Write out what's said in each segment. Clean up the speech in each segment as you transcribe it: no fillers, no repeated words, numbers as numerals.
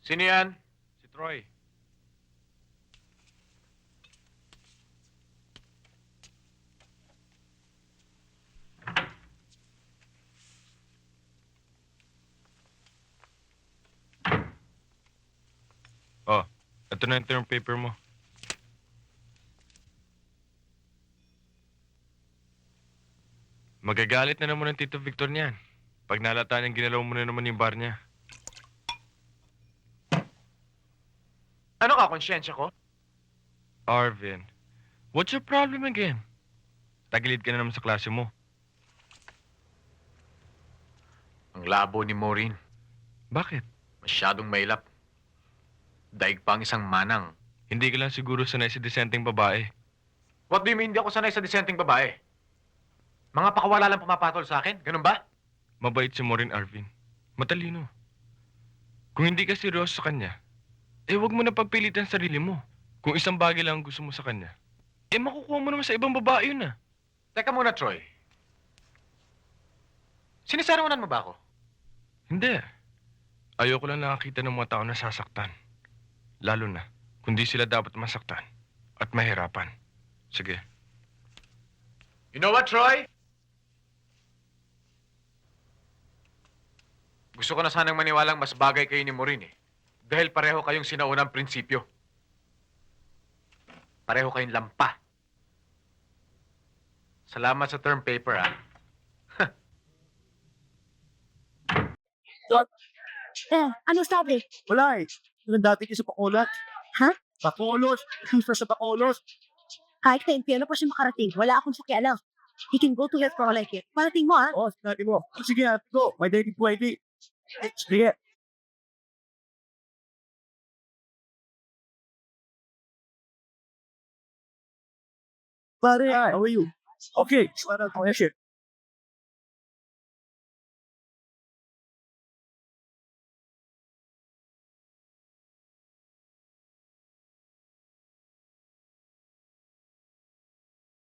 Sino yan? Si Troy. Oh, ito na yung term paper mo. Magagalit na naman ang Tito Victor niyan. Pag nalata niyang ginalaw mo na naman yung bar niya. Ano ka, konsyensya ko? Arvin, what's your problem again? Tagilid ka na naman sa klase mo. Ang labo ni Maureen. Bakit? Masyadong mailap. Daig pa ang isang manang. Hindi ka lang siguro sanay sa disenteng babae. What do you mean hindi ako sanay sa disenteng babae? Mga pakawala lang pumapatol sa akin? Ganun ba? Mabait si Maureen, Arvin. Matalino. Kung hindi ka seryoso sa kanya, wag mo na pagpilitan sarili mo. Kung isang bagay lang ang gusto mo sa kanya, makukuha mo naman sa ibang babae yun ah. Teka muna, Troy. Sinisarawanan mo ba ako? Hindi. Ayoko lang nakakita ng mga tao na sasaktan. Lalo na, kung di sila dapat masaktan at mahirapan. Sige. You know what, Troy? Gusto ko na sanang maniwalang mas bagay kayo ni Maureen eh. Dahil pareho kayong sinaunang prinsipyo. Pareho kayong lampa. Salamat sa term paper, ah. Ano sabi? Wala eh. Yung dati ko sa Bacolod. Ha? Bacolod. Gusto sa Bacolod. Kahit na impyerno pa siya makarating, wala akong sakialam. He can go to hell for all I care. Parating mo, ha? Oo, sinabi mo. Sige, ate ko. May dating pwede. Sige. Pare, how are you? Okay, para ko shit.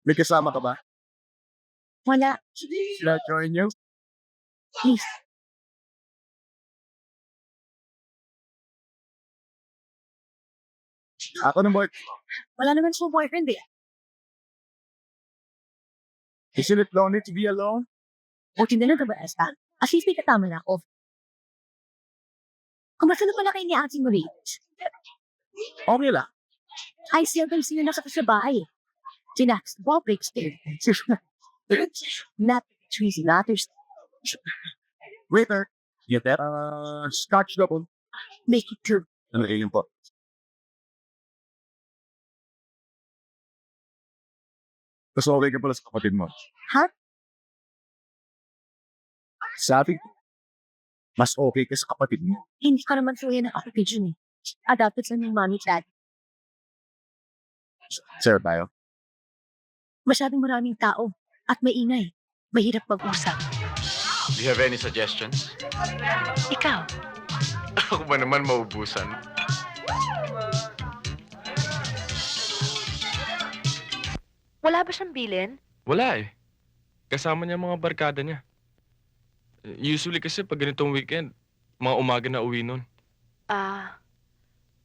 May kasama ka ba? Wala. Sila join you? Please. Ako ng boy. Wala naman siyang boyfriend, eh. Isn't it lonely to be alone? Buti na lang ka ba, Esta? At least may katama na ako. Kumusta na pala kayo ni Ate Marie? Okay lang. I seldom see you nasa sa bahay. Tinax, ball breaks there. Not trees, ladders. Waiter. Get that? Scotch double. Make it two. Ano yun po? Tapos okay ka pala sa kapatid mo. Ha? Sabi ko, mas okay ka sa kapatid mo. Hindi ka naman suya ng kapatid yun, eh. Adopted sa ng mommy at dad. Sir tayo. Masyadong maraming tao at maingay. Mahirap mag-usap. Do you have any suggestions? Ikaw, Ako ba naman maubusan? Wala ba siyang bilin? Wala eh. Kasama niya mga barkada niya. Usually kasi pag ganitong weekend, mga umaga na uwi nun.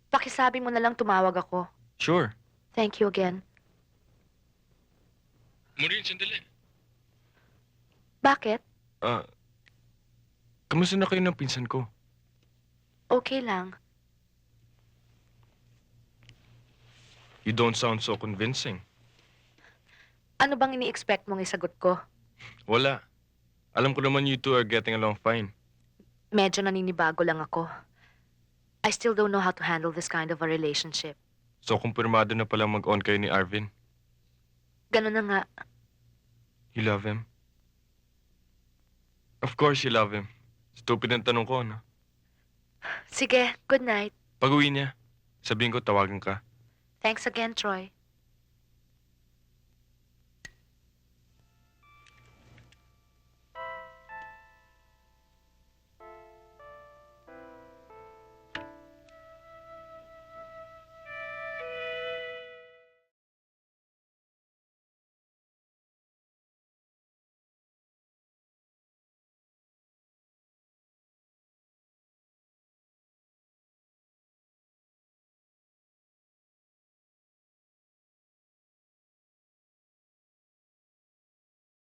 Pakisabi mo na lang tumawag ako. Sure. Thank you again. Maureen, sandali. Bakit? Kamusta na kayo ng pinsan ko? Okay lang. You don't sound so convincing. Ano bang ini-expect mong isagot ko? Wala. Alam ko naman you two are getting along fine. Medyo naninibago lang ako. I still don't know how to handle this kind of a relationship. So kumpirmado na palang mag-on kayo ni Arvin. Ganun na nga. You love him? Of course you love him. Stupid ang tanong ko, no? Sige, good night. Pag-uwi niya, sabihin ko tawagan ka. Thanks again, Troy.